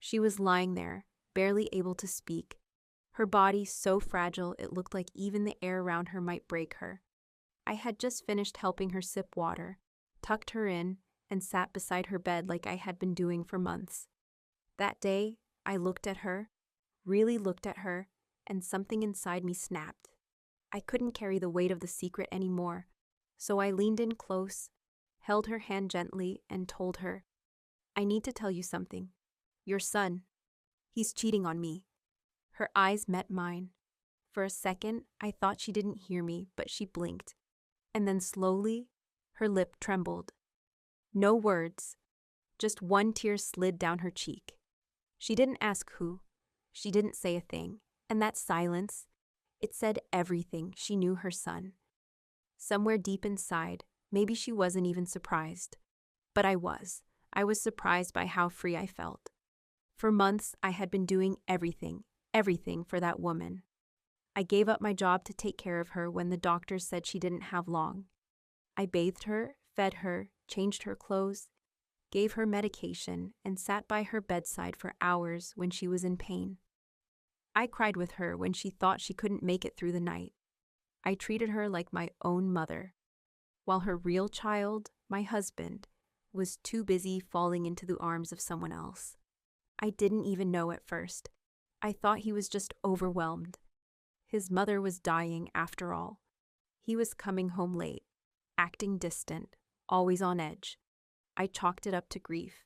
She was lying there, barely able to speak, her body so fragile it looked like even the air around her might break her. I had just finished helping her sip water, tucked her in, and sat beside her bed like I had been doing for months. That day, I looked at her, really looked at her, and something inside me snapped. I couldn't carry the weight of the secret anymore, so I leaned in close, held her hand gently, and told her, "I need to tell you something. Your son, he's cheating on me." Her eyes met mine. For a second, I thought she didn't hear me, but she blinked. And then slowly, her lip trembled. No words, just one tear slid down her cheek. She didn't ask who. She didn't say a thing. And that silence, it said everything. She knew her son. Somewhere deep inside, maybe she wasn't even surprised. But I was. I was surprised by how free I felt. For months, I had been doing everything for that woman. I gave up my job to take care of her when the doctors said she didn't have long. I bathed her, fed her, changed her clothes, gave her medication, and sat by her bedside for hours when she was in pain. I cried with her when she thought she couldn't make it through the night. I treated her like my own mother, while her real child, my husband, was too busy falling into the arms of someone else. I didn't even know at first. I thought he was just overwhelmed. His mother was dying after all. He was coming home late, acting distant, always on edge. I chalked it up to grief.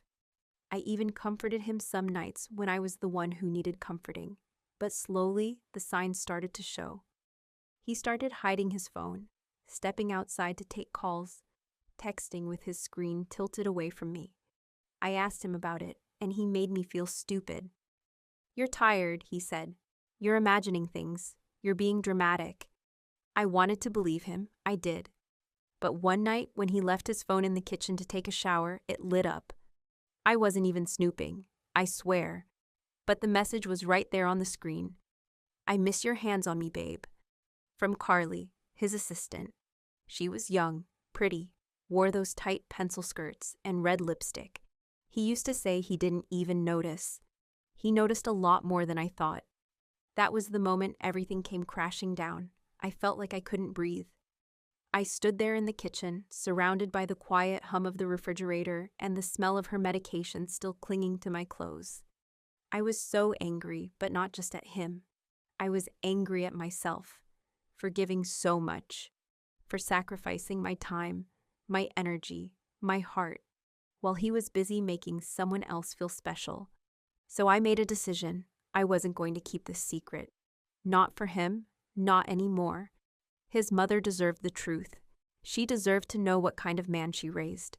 I even comforted him some nights when I was the one who needed comforting. But slowly, the signs started to show. He started hiding his phone, stepping outside to take calls, texting with his screen tilted away from me. I asked him about it, and he made me feel stupid. "You're tired," he said. "You're imagining things. You're being dramatic." I wanted to believe him. I did. But one night, when he left his phone in the kitchen to take a shower, it lit up. I wasn't even snooping, I swear. But the message was right there on the screen. "I miss your hands on me, babe." From Carly, his assistant. She was young, pretty, wore those tight pencil skirts and red lipstick. He used to say he didn't even notice. He noticed a lot more than I thought. That was the moment everything came crashing down. I felt like I couldn't breathe. I stood there in the kitchen, surrounded by the quiet hum of the refrigerator and the smell of her medication still clinging to my clothes. I was so angry, but not just at him. I was angry at myself, for giving so much, for sacrificing my time, my energy, my heart, while he was busy making someone else feel special. So I made a decision. I wasn't going to keep this secret. Not for him, not anymore. His mother deserved the truth. She deserved to know what kind of man she raised.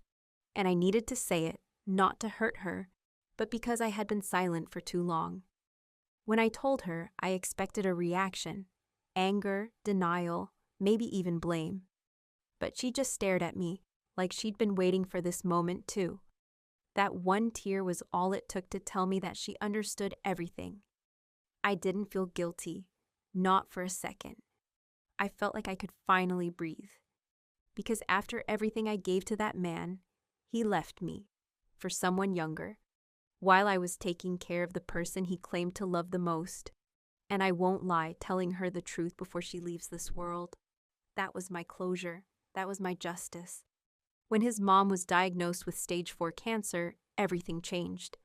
And I needed to say it, not to hurt her, but because I had been silent for too long. When I told her, I expected a reaction. Anger, denial, maybe even blame. But she just stared at me, like she'd been waiting for this moment too. That one tear was all it took to tell me that she understood everything. I didn't feel guilty, not for a second. I felt like I could finally breathe. Because after everything I gave to that man, he left me for someone younger, while I was taking care of the person he claimed to love the most. And I won't lie, telling her the truth before she leaves this world. That was my closure. That was my justice. When his mom was diagnosed with stage 4 cancer, everything changed.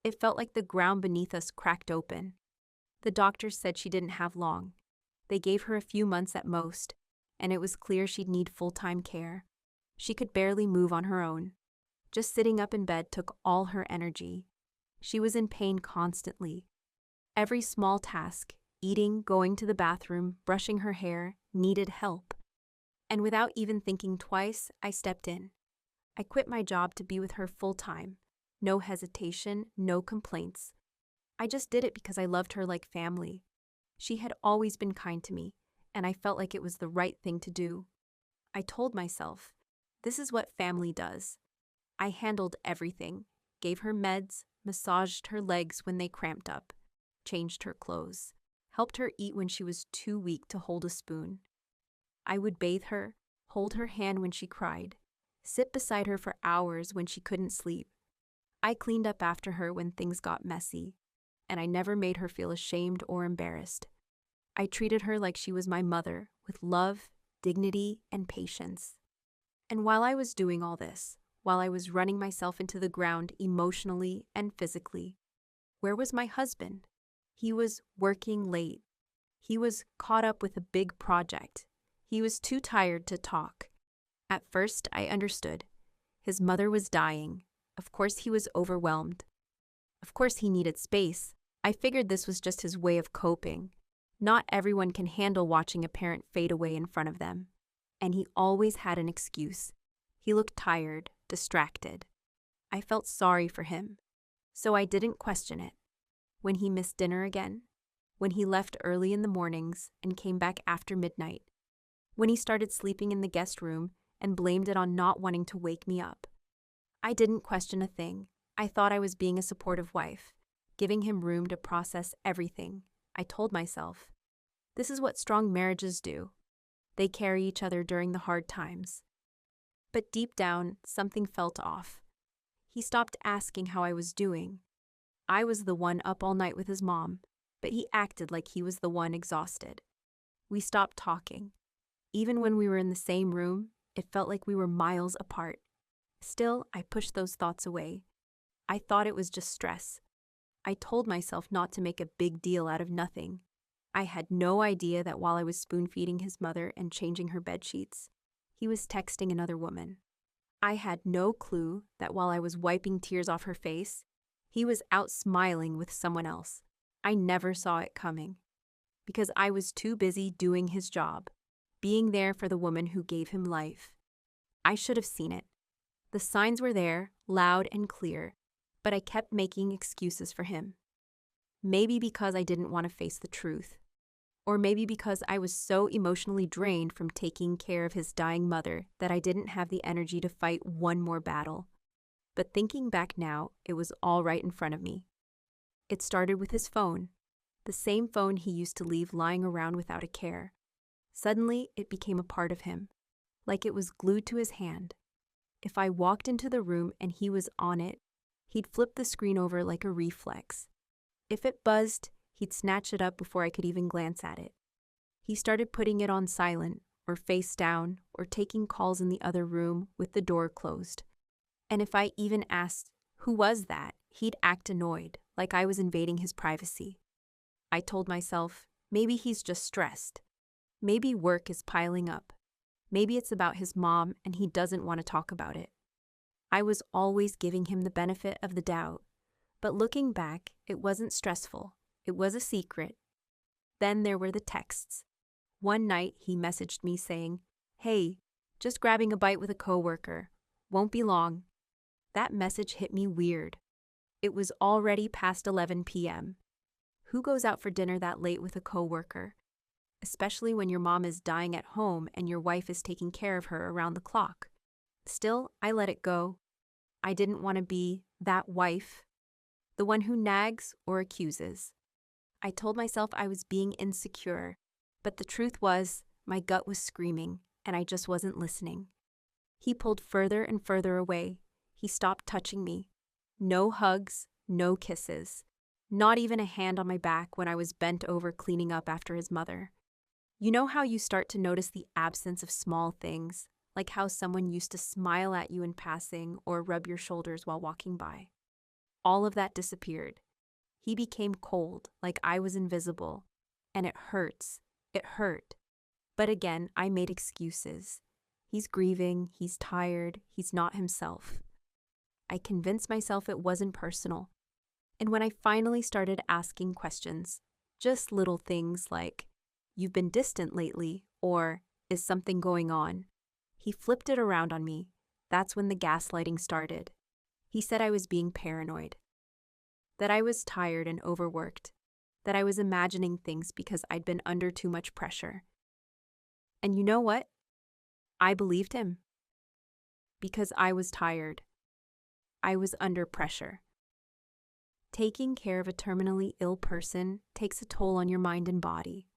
It felt like the ground beneath us cracked open. The doctors said she didn't have long. They gave her a few months at most, and it was clear she'd need full-time care. She could barely move on her own. Just sitting up in bed took all her energy. She was in pain constantly. Every small task, eating, going to the bathroom, brushing her hair, needed help. And without even thinking twice, I stepped in. I quit my job to be with her full-time. No hesitation, no complaints. I just did it because I loved her like family. She had always been kind to me, and I felt like it was the right thing to do. I told myself, this is what family does. I handled everything, gave her meds, massaged her legs when they cramped up, changed her clothes, helped her eat when she was too weak to hold a spoon. I would bathe her, hold her hand when she cried, sit beside her for hours when she couldn't sleep. I cleaned up after her when things got messy, and I never made her feel ashamed or embarrassed. I treated her like she was my mother, with love, dignity, and patience. And while I was doing all this, while I was running myself into the ground emotionally and physically, where was my husband? He was working late. He was caught up with a big project. He was too tired to talk. At first, I understood. His mother was dying. Of course, he was overwhelmed. Of course, he needed space. I figured this was just his way of coping. Not everyone can handle watching a parent fade away in front of them. And he always had an excuse. He looked tired, distracted. I felt sorry for him, so I didn't question it. When he missed dinner again, when he left early in the mornings and came back after midnight, when he started sleeping in the guest room and blamed it on not wanting to wake me up, I didn't question a thing. I thought I was being a supportive wife, giving him room to process everything. I told myself, this is what strong marriages do. They carry each other during the hard times. But deep down, something felt off. He stopped asking how I was doing. I was the one up all night with his mom, but he acted like he was the one exhausted. We stopped talking. Even when we were in the same room, it felt like we were miles apart. Still, I pushed those thoughts away. I thought it was just stress. I told myself not to make a big deal out of nothing. I had no idea that while I was spoon-feeding his mother and changing her bedsheets, he was texting another woman. I had no clue that while I was wiping tears off her face, he was out smiling with someone else. I never saw it coming, because I was too busy doing his job, being there for the woman who gave him life. I should have seen it. The signs were there, loud and clear, but I kept making excuses for him. Maybe because I didn't want to face the truth. Or maybe because I was so emotionally drained from taking care of his dying mother that I didn't have the energy to fight one more battle. But thinking back now, it was all right in front of me. It started with his phone, the same phone he used to leave lying around without a care. Suddenly, it became a part of him, like it was glued to his hand. If I walked into the room and he was on it, he'd flip the screen over like a reflex. If it buzzed, he'd snatch it up before I could even glance at it. He started putting it on silent, or face down, or taking calls in the other room with the door closed. And if I even asked, who was that, he'd act annoyed, like I was invading his privacy. I told myself, maybe he's just stressed. Maybe work is piling up. Maybe it's about his mom and he doesn't want to talk about it. I was always giving him the benefit of the doubt. But looking back, it wasn't stressful. It was a secret. Then there were the texts. One night, he messaged me saying, "Hey, just grabbing a bite with a coworker. Won't be long." That message hit me weird. It was already past 11 p.m. Who goes out for dinner that late with a coworker? Especially when your mom is dying at home and your wife is taking care of her around the clock. Still, I let it go. I didn't want to be that wife, the one who nags or accuses. I told myself I was being insecure, but the truth was, my gut was screaming, and I just wasn't listening. He pulled further and further away. He stopped touching me. No hugs, no kisses. Not even a hand on my back when I was bent over cleaning up after his mother. You know how you start to notice the absence of small things, like how someone used to smile at you in passing or rub your shoulders while walking by? All of that disappeared. He became cold, like I was invisible. And it hurts. It hurt. But again, I made excuses. He's grieving, he's tired, he's not himself. I convinced myself it wasn't personal. And when I finally started asking questions, just little things like, "You've been distant lately," or "Is something going on?" he flipped it around on me. That's when the gaslighting started. He said I was being paranoid, that I was tired and overworked, that I was imagining things because I'd been under too much pressure. And you know what? I believed him. Because I was tired. I was under pressure. Taking care of a terminally ill person takes a toll on your mind and body.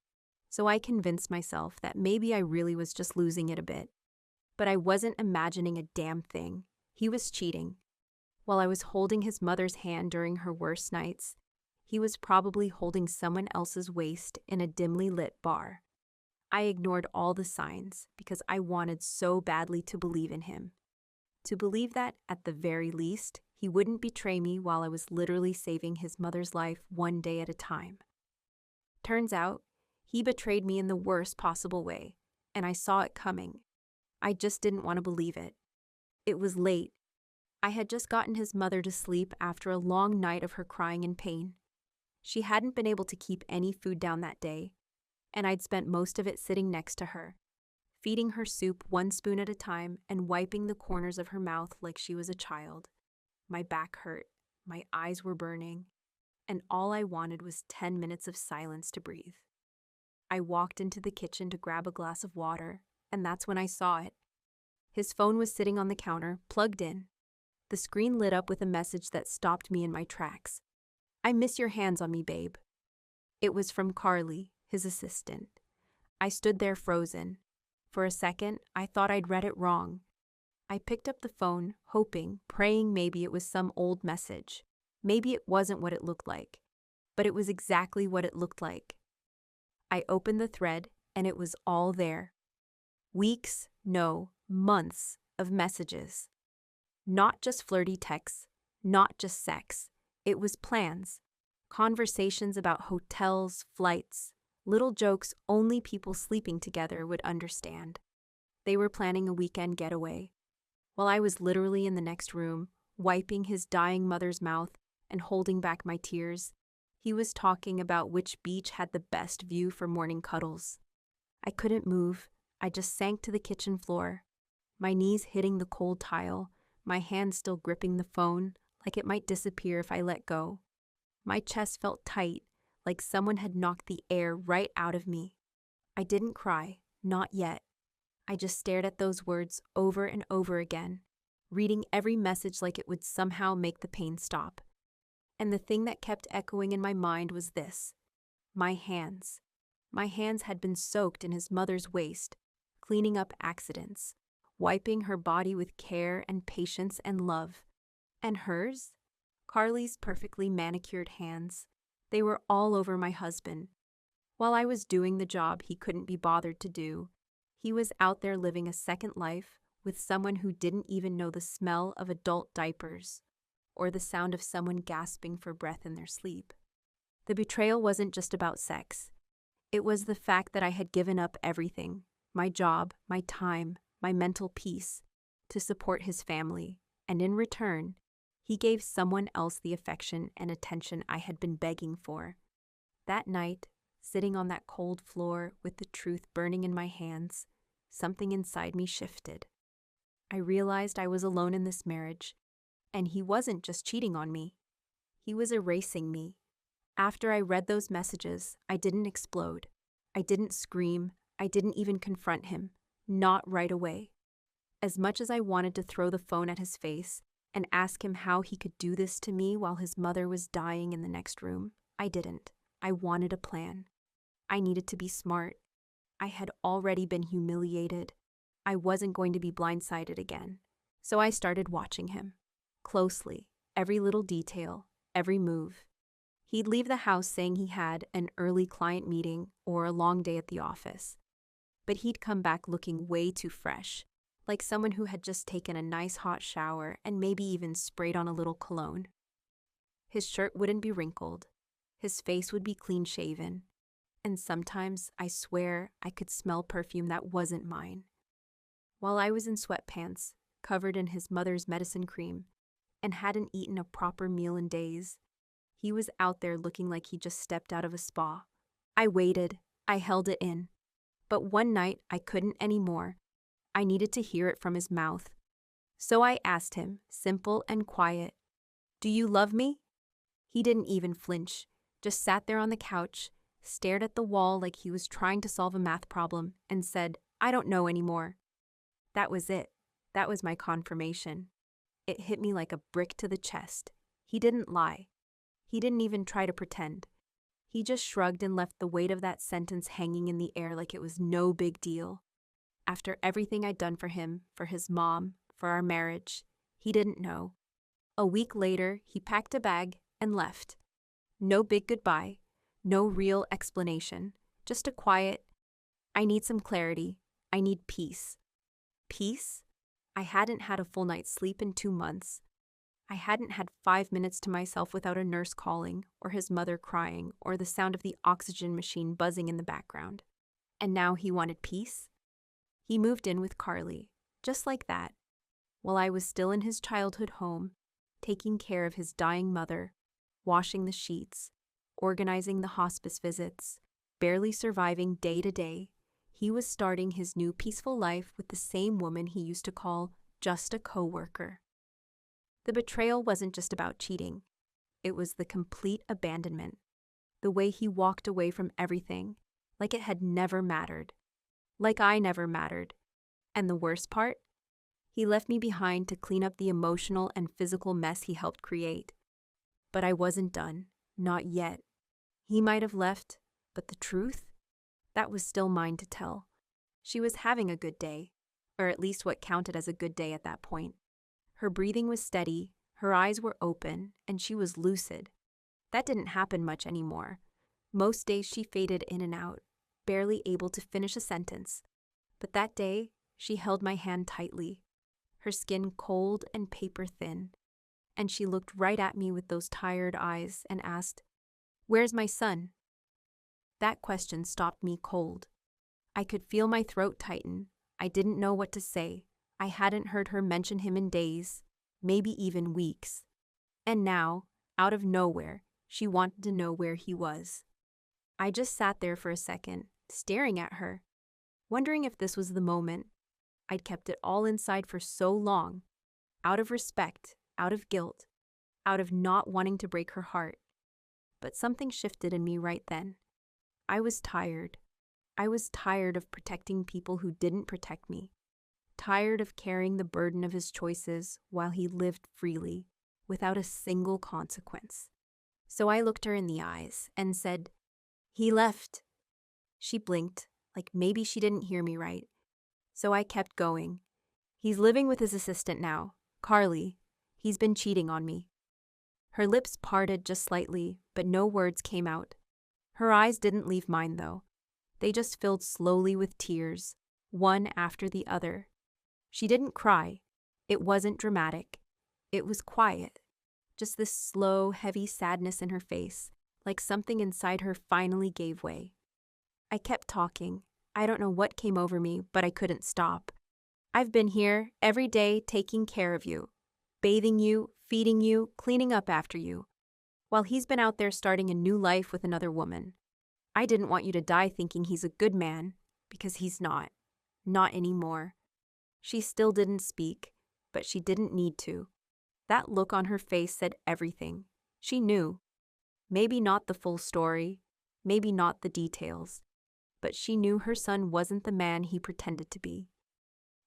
So I convinced myself that maybe I really was just losing it a bit. But I wasn't imagining a damn thing. He was cheating. While I was holding his mother's hand during her worst nights, he was probably holding someone else's waist in a dimly lit bar. I ignored all the signs because I wanted so badly to believe in him. To believe that, at the very least, he wouldn't betray me while I was literally saving his mother's life one day at a time. Turns out, he betrayed me in the worst possible way, and I saw it coming. I just didn't want to believe it. It was late. I had just gotten his mother to sleep after a long night of her crying in pain. She hadn't been able to keep any food down that day, and I'd spent most of it sitting next to her, feeding her soup one spoon at a time and wiping the corners of her mouth like she was a child. My back hurt, my eyes were burning, and all I wanted was 10 minutes of silence to breathe. I walked into the kitchen to grab a glass of water, and that's when I saw it. His phone was sitting on the counter, plugged in. The screen lit up with a message that stopped me in my tracks. "I miss your hands on me, babe." It was from Carly, his assistant. I stood there frozen. For a second, I thought I'd read it wrong. I picked up the phone, hoping, praying maybe it was some old message. Maybe it wasn't what it looked like. But it was exactly what it looked like. I opened the thread, and it was all there. Weeks, no, months of messages. Not just flirty texts, not just sex. It was plans. Conversations about hotels, flights, little jokes only people sleeping together would understand. They were planning a weekend getaway. While I was literally in the next room, wiping his dying mother's mouth and holding back my tears, he was talking about which beach had the best view for morning cuddles. I couldn't move. I just sank to the kitchen floor, my knees hitting the cold tile, my hand still gripping the phone, like it might disappear if I let go. My chest felt tight, like someone had knocked the air right out of me. I didn't cry, not yet. I just stared at those words over and over again, reading every message like it would somehow make the pain stop. And the thing that kept echoing in my mind was this: my hands. My hands had been soaked in his mother's waste, cleaning up accidents, wiping her body with care and patience and love. And hers? Carly's perfectly manicured hands. They were all over my husband. While I was doing the job he couldn't be bothered to do, he was out there living a second life with someone who didn't even know the smell of adult diapers or the sound of someone gasping for breath in their sleep. The betrayal wasn't just about sex. It was the fact that I had given up everything, my job, my time, my mental peace, to support his family, and in return, he gave someone else the affection and attention I had been begging for. That night, sitting on that cold floor with the truth burning in my hands, something inside me shifted. I realized I was alone in this marriage, and he wasn't just cheating on me. He was erasing me. After I read those messages, I didn't explode. I didn't scream. I didn't even confront him. Not right away. As much as I wanted to throw the phone at his face and ask him how he could do this to me while his mother was dying in the next room, I didn't. I wanted a plan. I needed to be smart. I had already been humiliated. I wasn't going to be blindsided again. So I started watching him. Closely. Every little detail. Every move. He'd leave the house saying he had an early client meeting or a long day at the office. But he'd come back looking way too fresh, like someone who had just taken a nice hot shower and maybe even sprayed on a little cologne. His shirt wouldn't be wrinkled. His face would be clean-shaven. And sometimes, I swear, I could smell perfume that wasn't mine. While I was in sweatpants, covered in his mother's medicine cream, and hadn't eaten a proper meal in days, he was out there looking like he just stepped out of a spa. I waited. I held it in. But one night, I couldn't anymore. I needed to hear it from his mouth. So I asked him, simple and quiet, "Do you love me?" He didn't even flinch, just sat there on the couch, stared at the wall like he was trying to solve a math problem, and said, "I don't know anymore." That was it. That was my confirmation. It hit me like a brick to the chest. He didn't lie. He didn't even try to pretend. He just shrugged and left the weight of that sentence hanging in the air like it was no big deal. After everything I'd done for him, for his mom, for our marriage, he didn't know. A week later, he packed a bag and left. No big goodbye, no real explanation, just a quiet, "I need some clarity. I need peace." Peace? I hadn't had a full night's sleep in 2 months. I hadn't had 5 minutes to myself without a nurse calling, or his mother crying, or the sound of the oxygen machine buzzing in the background. And now he wanted peace? He moved in with Carly, just like that, while I was still in his childhood home, taking care of his dying mother, washing the sheets, organizing the hospice visits, barely surviving day to day. He was starting his new peaceful life with the same woman he used to call just a coworker. The betrayal wasn't just about cheating. It was the complete abandonment. The way he walked away from everything, like it had never mattered. Like I never mattered. And the worst part? He left me behind to clean up the emotional and physical mess he helped create. But I wasn't done. Not yet. He might have left, but the truth? That was still mine to tell. She was having a good day, or at least what counted as a good day at that point. Her breathing was steady, her eyes were open, and she was lucid. That didn't happen much anymore. Most days she faded in and out, barely able to finish a sentence. But that day, she held my hand tightly, her skin cold and paper thin, and she looked right at me with those tired eyes and asked, "Where's my son?" That question stopped me cold. I could feel my throat tighten. I didn't know what to say. I hadn't heard her mention him in days, maybe even weeks. And now, out of nowhere, she wanted to know where he was. I just sat there for a second, staring at her, wondering if this was the moment. I'd kept it all inside for so long, out of respect, out of guilt, out of not wanting to break her heart. But something shifted in me right then. I was tired. I was tired of protecting people who didn't protect me. Tired of carrying the burden of his choices while he lived freely, without a single consequence. So I looked her in the eyes and said, "He left." She blinked, like maybe she didn't hear me right. So I kept going. "He's living with his assistant now, Carly. He's been cheating on me." Her lips parted just slightly, but no words came out. Her eyes didn't leave mine, though. They just filled slowly with tears, one after the other. She didn't cry. It wasn't dramatic. It was quiet. Just this slow, heavy sadness in her face, like something inside her finally gave way. I kept talking. I don't know what came over me, but I couldn't stop. "I've been here every day taking care of you, bathing you, feeding you, cleaning up after you, while he's been out there starting a new life with another woman. I didn't want you to die thinking he's a good man, because he's not. Not anymore." She still didn't speak, but she didn't need to. That look on her face said everything. She knew. Maybe not the full story, maybe not the details, but she knew her son wasn't the man he pretended to be.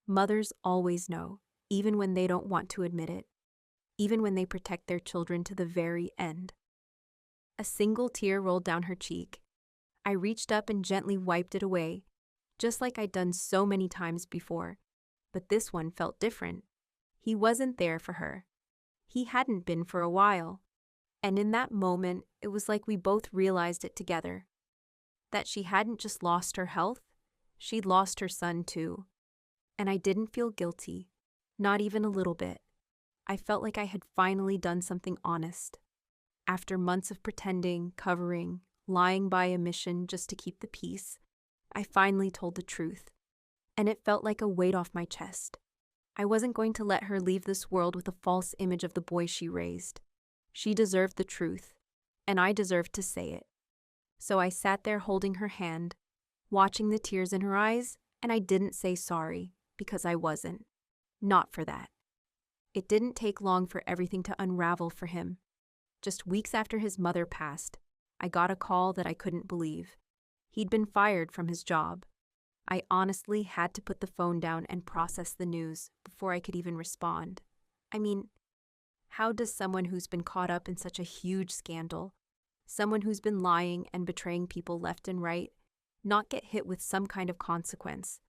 Mothers always know, even when they don't want to admit it, even when they protect their children to the very end. A single tear rolled down her cheek. I reached up and gently wiped it away, just like I'd done so many times before. But this one felt different. He wasn't there for her. He hadn't been for a while. And in that moment, it was like we both realized it together. That she hadn't just lost her health, she'd lost her son too. And I didn't feel guilty, not even a little bit. I felt like I had finally done something honest. After months of pretending, covering, lying by omission just to keep the peace, I finally told the truth. And it felt like a weight off my chest. I wasn't going to let her leave this world with a false image of the boy she raised. She deserved the truth, and I deserved to say it. So I sat there holding her hand, watching the tears in her eyes, and I didn't say sorry, because I wasn't. Not for that. It didn't take long for everything to unravel for him. Just weeks after his mother passed, I got a call that I couldn't believe. He'd been fired from his job. I honestly had to put the phone down and process the news before I could even respond. I mean, how does someone who's been caught up in such a huge scandal, someone who's been lying and betraying people left and right, not get hit with some kind of consequence?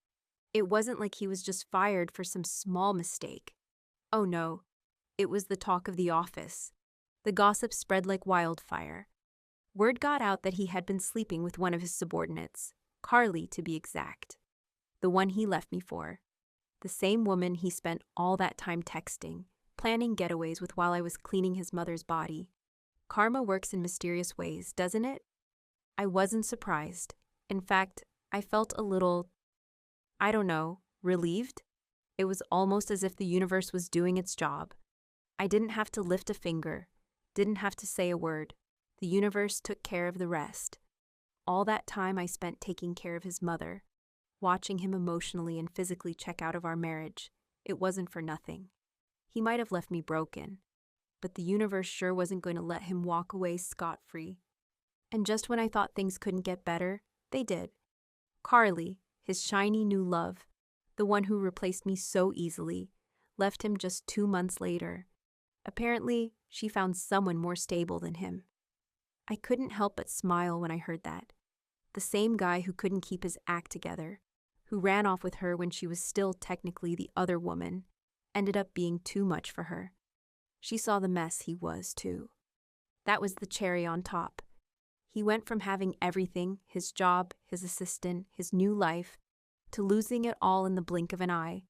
It wasn't like he was just fired for some small mistake. Oh no, It was the talk of the office. The gossip spread like wildfire. Word got out that he had been sleeping with one of his subordinates, Carly to be exact. The one he left me for. The same woman he spent all that time texting, planning getaways with while I was cleaning his mother's body. Karma works in mysterious ways, doesn't it? I wasn't surprised. In fact, I felt a little, I don't know, relieved. It was almost as if the universe was doing its job. I didn't have to lift a finger, didn't have to say a word. The universe took care of the rest. All that time I spent taking care of his mother, watching him emotionally and physically check out of our marriage. It wasn't for nothing. He might have left me broken, but the universe sure wasn't going to let him walk away scot-free. And just when I thought things couldn't get better, they did. Carly, his shiny new love, the one who replaced me so easily, left him just 2 months later. Apparently, she found someone more stable than him. I couldn't help but smile when I heard that. The same guy who couldn't keep his act together, who ran off with her when she was still technically the other woman, ended up being too much for her. She saw the mess he was, too. That was the cherry on top. He went from having everything, his job, his assistant, his new life, to losing it all in the blink of an eye.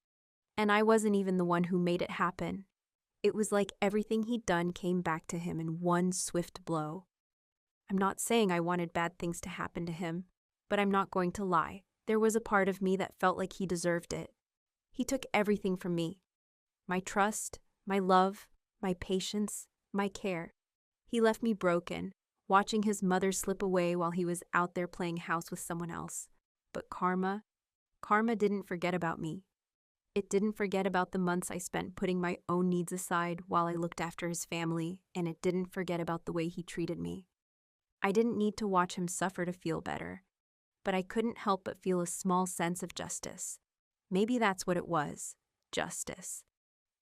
And I wasn't even the one who made it happen. It was like everything he'd done came back to him in one swift blow. I'm not saying I wanted bad things to happen to him, but I'm not going to lie. There was a part of me that felt like he deserved it. He took everything from me. My trust, my love, my patience, my care. He left me broken, watching his mother slip away while he was out there playing house with someone else. But karma didn't forget about me. It didn't forget about the months I spent putting my own needs aside while I looked after his family, and it didn't forget about the way he treated me. I didn't need to watch him suffer to feel better, but I couldn't help but feel a small sense of justice. Maybe that's what it was, justice.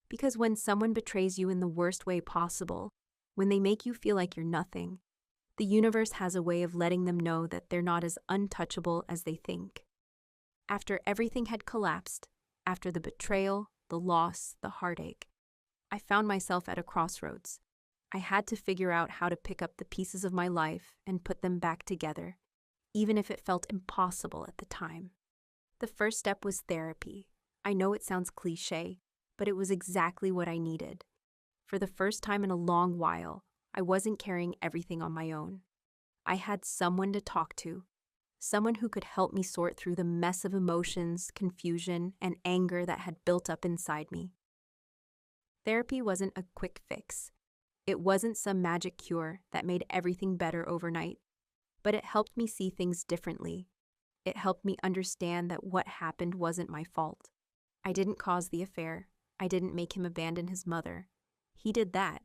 Because when someone betrays you in the worst way possible, when they make you feel like you're nothing, the universe has a way of letting them know that they're not as untouchable as they think. After everything had collapsed, after the betrayal, the loss, the heartache, I found myself at a crossroads. I had to figure out how to pick up the pieces of my life and put them back together, even if it felt impossible at the time. The first step was therapy. I know it sounds cliché, but it was exactly what I needed. For the first time in a long while, I wasn't carrying everything on my own. I had someone to talk to, someone who could help me sort through the mess of emotions, confusion, and anger that had built up inside me. Therapy wasn't a quick fix. It wasn't some magic cure that made everything better overnight, but it helped me see things differently. It helped me understand that what happened wasn't my fault. I didn't cause the affair. I didn't make him abandon his mother. He did that,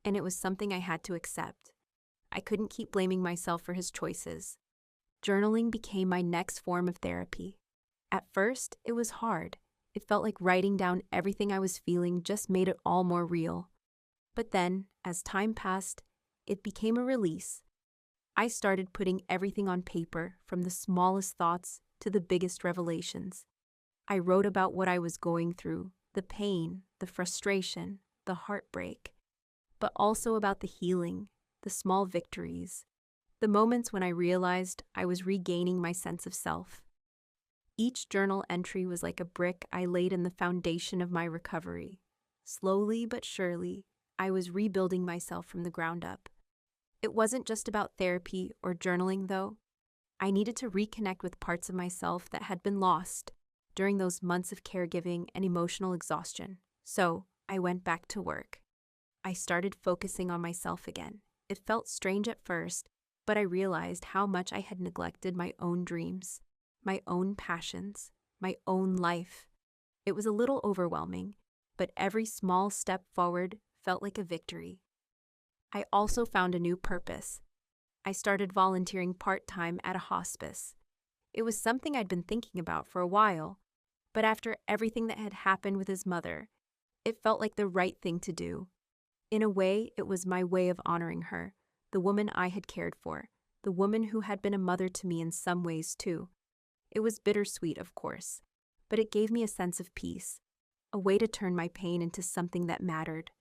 and it was something I had to accept. I couldn't keep blaming myself for his choices. Journaling became my next form of therapy. At first, it was hard. It felt like writing down everything I was feeling just made it all more real. But then, as time passed, it became a release. I started putting everything on paper, from the smallest thoughts to the biggest revelations. I wrote about what I was going through, the pain, the frustration, the heartbreak, but also about the healing, the small victories, the moments when I realized I was regaining my sense of self. Each journal entry was like a brick I laid in the foundation of my recovery. Slowly but surely, I was rebuilding myself from the ground up. It wasn't just about therapy or journaling, though. I needed to reconnect with parts of myself that had been lost during those months of caregiving and emotional exhaustion. So, I went back to work. I started focusing on myself again. It felt strange at first, but I realized how much I had neglected my own dreams, my own passions, my own life. It was a little overwhelming, but every small step forward felt like a victory. I also found a new purpose. I started volunteering part-time at a hospice. It was something I'd been thinking about for a while, but after everything that had happened with his mother, it felt like the right thing to do. In a way, it was my way of honoring her, the woman I had cared for, the woman who had been a mother to me in some ways too. It was bittersweet, of course, but it gave me a sense of peace, a way to turn my pain into something that mattered.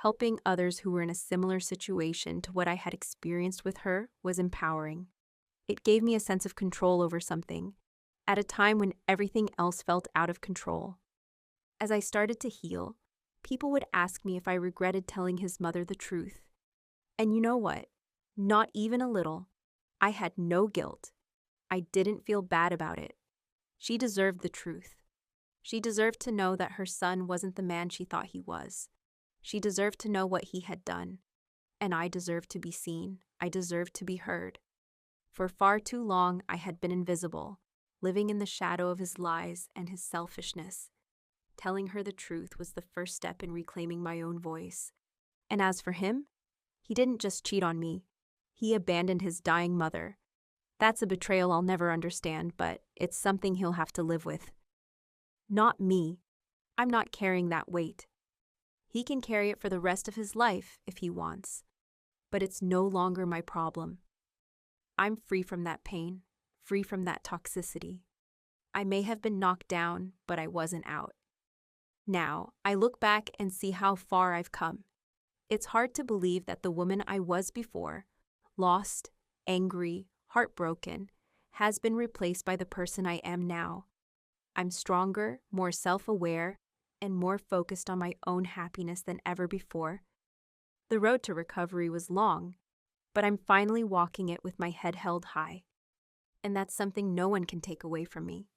Helping others who were in a similar situation to what I had experienced with her was empowering. It gave me a sense of control over something, at a time when everything else felt out of control. As I started to heal, people would ask me if I regretted telling his mother the truth. And you know what? Not even a little. I had no guilt. I didn't feel bad about it. She deserved the truth. She deserved to know that her son wasn't the man she thought he was. She deserved to know what he had done. And I deserved to be seen. I deserved to be heard. For far too long, I had been invisible, living in the shadow of his lies and his selfishness. Telling her the truth was the first step in reclaiming my own voice. And as for him, he didn't just cheat on me. He abandoned his dying mother. That's a betrayal I'll never understand, but it's something he'll have to live with. Not me. I'm not carrying that weight. He can carry it for the rest of his life if he wants. But it's no longer my problem. I'm free from that pain, free from that toxicity. I may have been knocked down, but I wasn't out. Now, I look back and see how far I've come. It's hard to believe that the woman I was before, lost, angry, heartbroken, has been replaced by the person I am now. I'm stronger, more self-aware, and more focused on my own happiness than ever before. The road to recovery was long, but I'm finally walking it with my head held high. And that's something no one can take away from me.